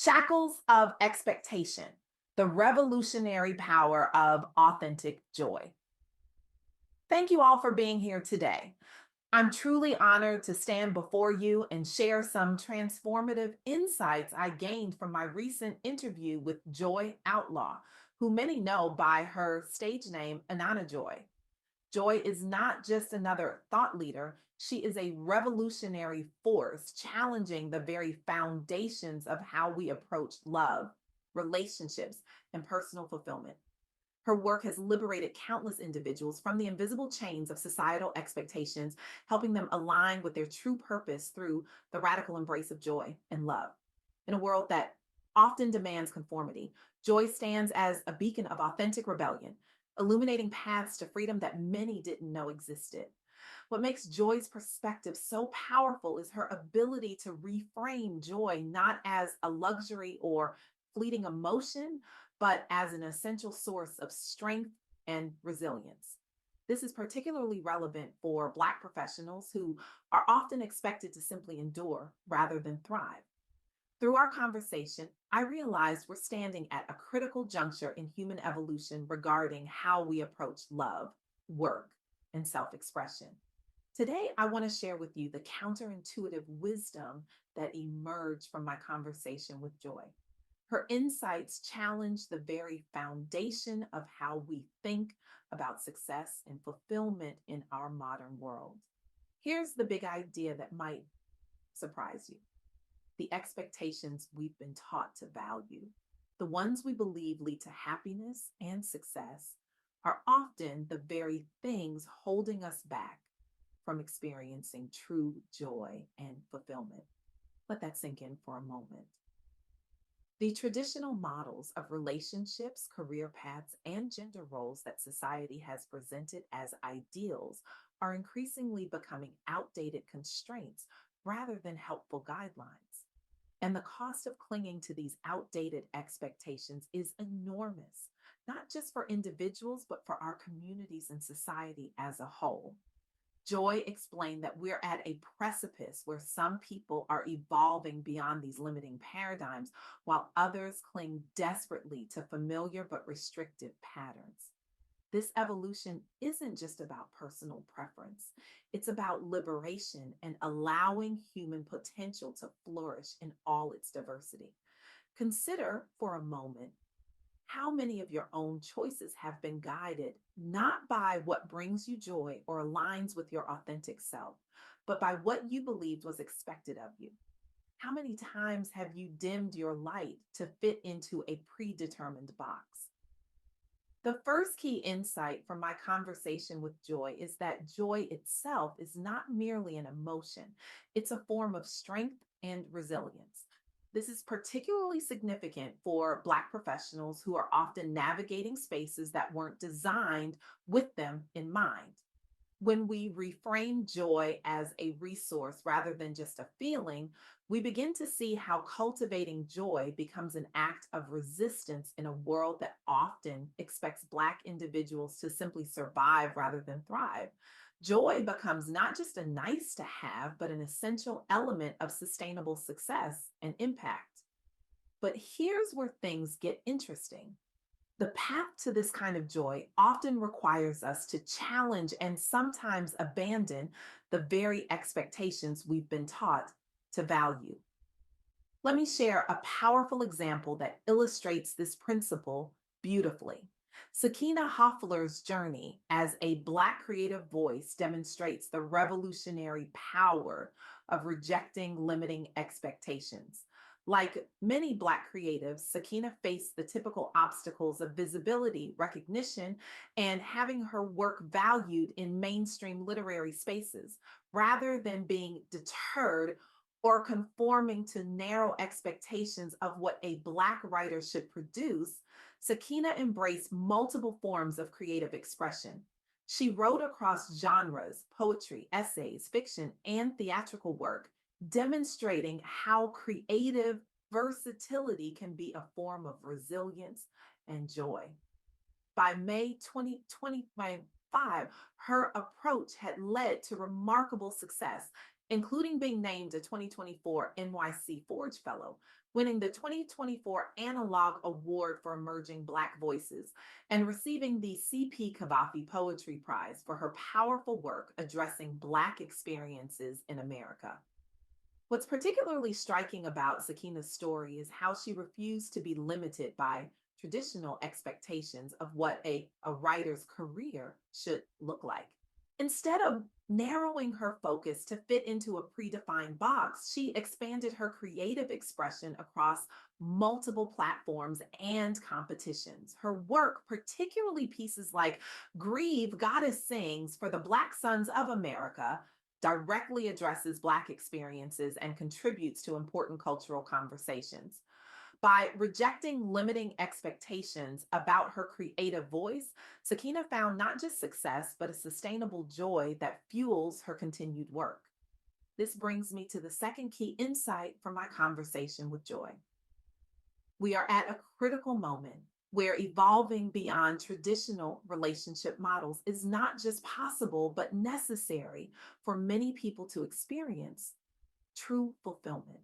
Shackles of expectation, the revolutionary power of authentic joy. Thank you all for being here today. I'm truly honored to stand before you and share some transformative insights I gained from my recent interview with Joy Outlaw, who many know by her stage name, Inanna Joy. Joy is not just another thought leader, she is a revolutionary force challenging the very foundations of how we approach love, relationships, and personal fulfillment. Her work has liberated countless individuals from the invisible chains of societal expectations, helping them align with their true purpose through the radical embrace of joy and love. In a world that often demands conformity, Joy stands as a beacon of authentic rebellion, illuminating paths to freedom that many didn't know existed. What makes Joy's perspective so powerful is her ability to reframe joy not as a luxury or fleeting emotion, but as an essential source of strength and resilience. This is particularly relevant for Black professionals who are often expected to simply endure rather than thrive. Through our conversation, I realized we're standing at a critical juncture in human evolution regarding how we approach love, work, and self expression. Today, I want to share with you the counterintuitive wisdom that emerged from my conversation with Joy. Her insights challenge the very foundation of how we think about success and fulfillment in our modern world. Here's the big idea that might surprise you: the expectations we've been taught to value, the ones we believe lead to happiness and success, are often the very things holding us back from experiencing true joy and fulfillment. Let that sink in for a moment. The traditional models of relationships, career paths, and gender roles that society has presented as ideals are increasingly becoming outdated constraints rather than helpful guidelines. And the cost of clinging to these outdated expectations is enormous, not just for individuals, but for our communities and society as a whole. Joy explained that we're at a precipice where some people are evolving beyond these limiting paradigms, while others cling desperately to familiar but restrictive patterns. This evolution isn't just about personal preference, it's about liberation and allowing human potential to flourish in all its diversity. Consider for a moment how many of your own choices have been guided not by what brings you joy or aligns with your authentic self, but by what you believed was expected of you? How many times have you dimmed your light to fit into a predetermined box? The first key insight from my conversation with joy is that joy itself is not merely an emotion, it's a form of strength and resilience. This is particularly significant for Black professionals who are often navigating spaces that weren't designed with them in mind. When we reframe joy as a resource rather than just a feeling, we begin to see how cultivating joy becomes an act of resistance in a world that often expects Black individuals to simply survive rather than thrive. Joy becomes not just a nice to have, but an essential element of sustainable success and impact. But here's where things get interesting. The path to this kind of joy often requires us to challenge and sometimes abandon the very expectations we've been taught to value. Let me share a powerful example that illustrates this principle beautifully. Sakina Hoffler's journey as a Black creative voice demonstrates the revolutionary power of rejecting limiting expectations. Like many Black creatives, Sakina faced the typical obstacles of visibility, recognition, and having her work valued in mainstream literary spaces. Rather than being deterred or conforming to narrow expectations of what a Black writer should produce, Sakina embraced multiple forms of creative expression. She wrote across genres: poetry, essays, fiction, and theatrical work, demonstrating how creative versatility can be a form of resilience and joy. By May 2025, her approach had led to remarkable success, including being named a 2024 NYC Forge Fellow, winning the 2024 Analog Award for Emerging Black Voices and receiving the C.P. Cavafy Poetry Prize for her powerful work addressing Black experiences in America. What's particularly striking about Sakina's story is how she refused to be limited by traditional expectations of what a writer's career should look like. Instead of narrowing her focus to fit into a predefined box, she expanded her creative expression across multiple platforms and competitions. Her work, particularly pieces like Grieve, Goddess Sings for the Black Sons of America, directly addresses Black experiences and contributes to important cultural conversations. By rejecting limiting expectations about her creative voice, Sakina found not just success, but a sustainable joy that fuels her continued work. This brings me to the second key insight from my conversation with Joy. We are at a critical moment where evolving beyond traditional relationship models is not just possible, but necessary for many people to experience true fulfillment.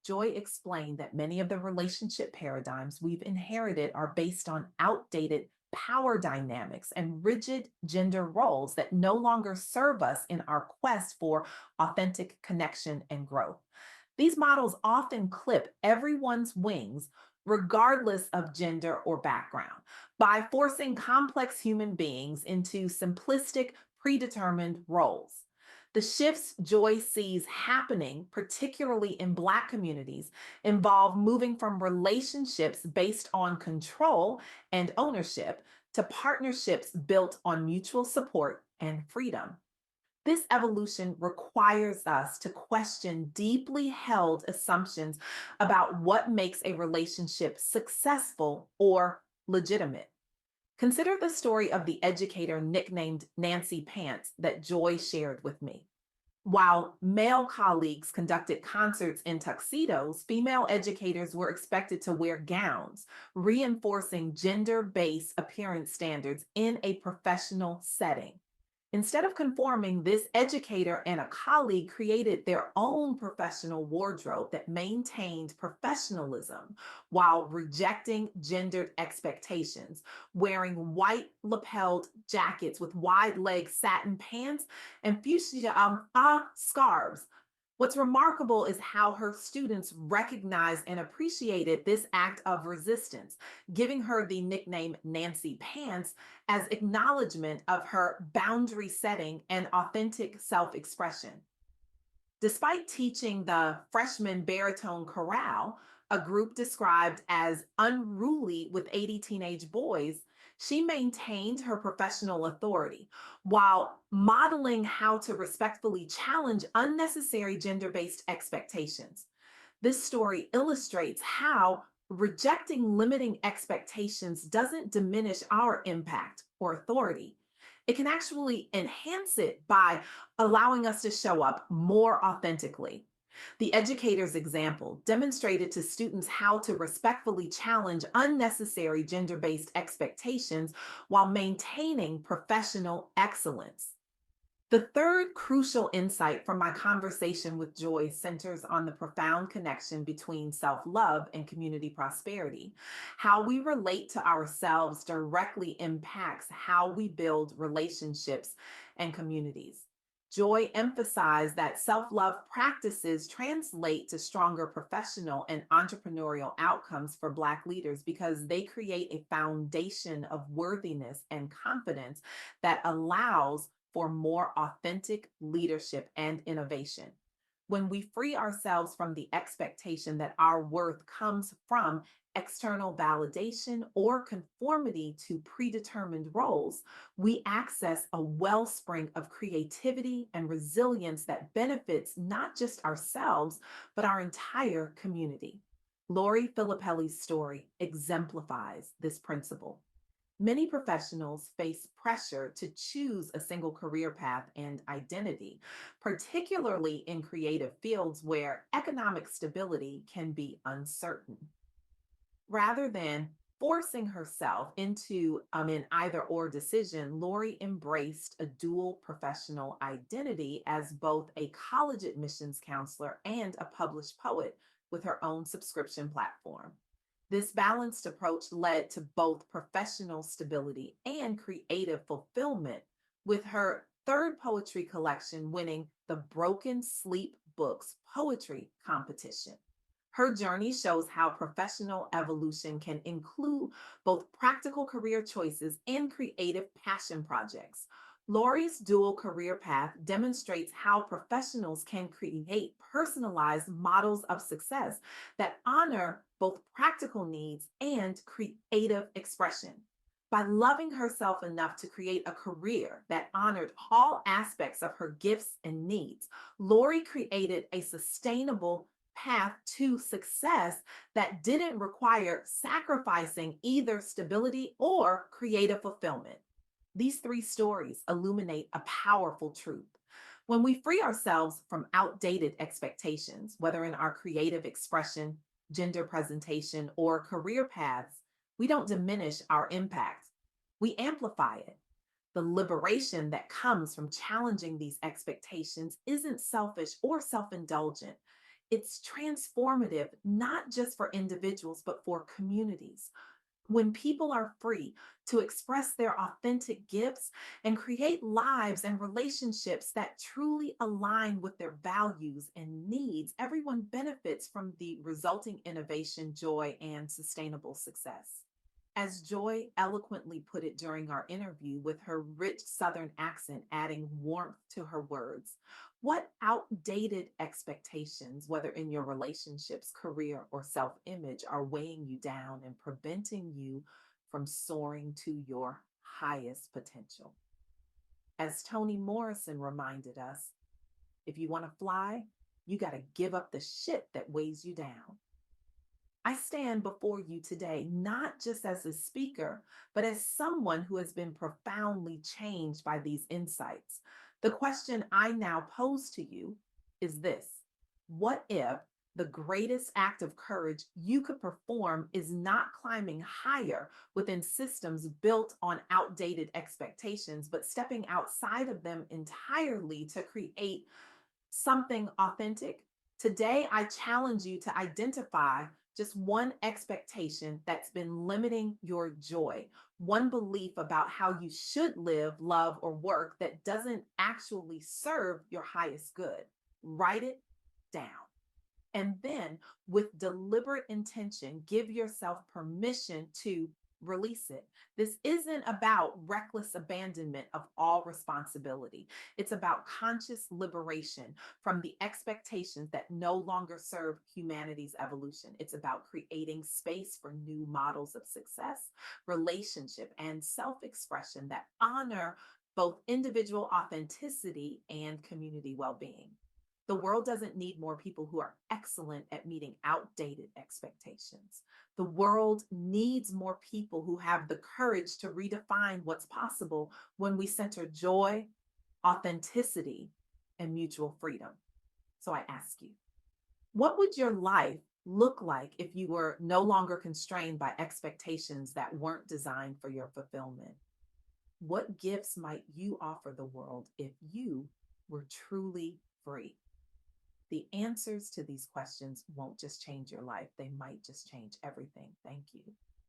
Joy explained that many of the relationship paradigms we've inherited are based on outdated power dynamics and rigid gender roles that no longer serve us in our quest for authentic connection and growth. These models often clip everyone's wings, regardless of gender or background, by forcing complex human beings into simplistic, predetermined roles. The shifts Joy sees happening, particularly in Black communities, involve moving from relationships based on control and ownership to partnerships built on mutual support and freedom. This evolution requires us to question deeply held assumptions about what makes a relationship successful or legitimate. Consider the story of the educator nicknamed Nancy Pants that Joy shared with me. While male colleagues conducted concerts in tuxedos, female educators were expected to wear gowns, reinforcing gender based appearance standards in a professional setting. Instead of conforming, this educator and a colleague created their own professional wardrobe that maintained professionalism while rejecting gendered expectations, wearing white lapelled jackets with wide leg satin pants and fuchsia scarves. What's remarkable is how her students recognized and appreciated this act of resistance, giving her the nickname Nancy Pants as acknowledgement of her boundary setting and authentic self expression. Despite teaching the freshman baritone chorale, a group described as unruly with 80 teenage boys, she maintained her professional authority while modeling how to respectfully challenge unnecessary gender based expectations. This story illustrates how rejecting limiting expectations doesn't diminish our impact or authority. It can actually enhance it by allowing us to show up more authentically. The educator's example demonstrated to students how to respectfully challenge unnecessary gender based expectations while maintaining professional excellence. The third crucial insight from my conversation with Joy centers on the profound connection between self love and community prosperity. How we relate to ourselves directly impacts how we build relationships and communities. Joy emphasized that self love practices translate to stronger professional and entrepreneurial outcomes for Black leaders because they create a foundation of worthiness and confidence that allows for more authentic leadership and innovation. When we free ourselves from the expectation that our worth comes from external validation or conformity to predetermined roles, we access a wellspring of creativity and resilience that benefits not just ourselves, but our entire community. Lori Filippelli's story exemplifies this principle. Many professionals face pressure to choose a single career path and identity, particularly in creative fields where economic stability can be uncertain. Rather than forcing herself into an either or decision, Lori embraced a dual professional identity as both a college admissions counselor and a published poet with her own subscription platform. This balanced approach led to both professional stability and creative fulfillment, with her third poetry collection winning the Broken Sleep Books Poetry Competition. Her journey shows how professional evolution can include both practical career choices and creative passion projects. Lori's dual career path demonstrates how professionals can create personalized models of success that honor both practical needs and creative expression. By loving herself enough to create a career that honored all aspects of her gifts and needs, Lori created a sustainable path to success that didn't require sacrificing either stability or creative fulfillment. These three stories illuminate a powerful truth. When we free ourselves from outdated expectations, whether in our creative expression, gender presentation, or career paths, we don't diminish our impact, we amplify it. The liberation that comes from challenging these expectations isn't selfish or self indulgent. It's transformative, not just for individuals, but for communities. When people are free to express their authentic gifts and create lives and relationships that truly align with their values and needs, everyone benefits from the resulting innovation, joy, and sustainable success. As Joy eloquently put it during our interview, with her rich Southern accent adding warmth to her words, what outdated expectations, whether in your relationships, career, or self image, are weighing you down and preventing you from soaring to your highest potential? As Toni Morrison reminded us, if you want to fly, you got to give up the shit that weighs you down. I stand before you today not just as a speaker, but as someone who has been profoundly changed by these insights. The question I now pose to you is this: what if the greatest act of courage you could perform is not climbing higher within systems built on outdated expectations, but stepping outside of them entirely to create something authentic? Today, I challenge you to identify just one expectation that's been limiting your joy, one belief about how you should live, love, or work that doesn't actually serve your highest good. Write it down. And then, with deliberate intention, give yourself permission to release it. This isn't about reckless abandonment of all responsibility. It's about conscious liberation from the expectations that no longer serve humanity's evolution. It's about creating space for new models of success, relationship, and self expression that honor both individual authenticity and community well being. The world doesn't need more people who are excellent at meeting outdated expectations. The world needs more people who have the courage to redefine what's possible when we center joy, authenticity, and mutual freedom. So I ask you, what would your life look like if you were no longer constrained by expectations that weren't designed for your fulfillment? What gifts might you offer the world if you were truly free? The answers to these questions won't just change your life, they might just change everything. Thank you.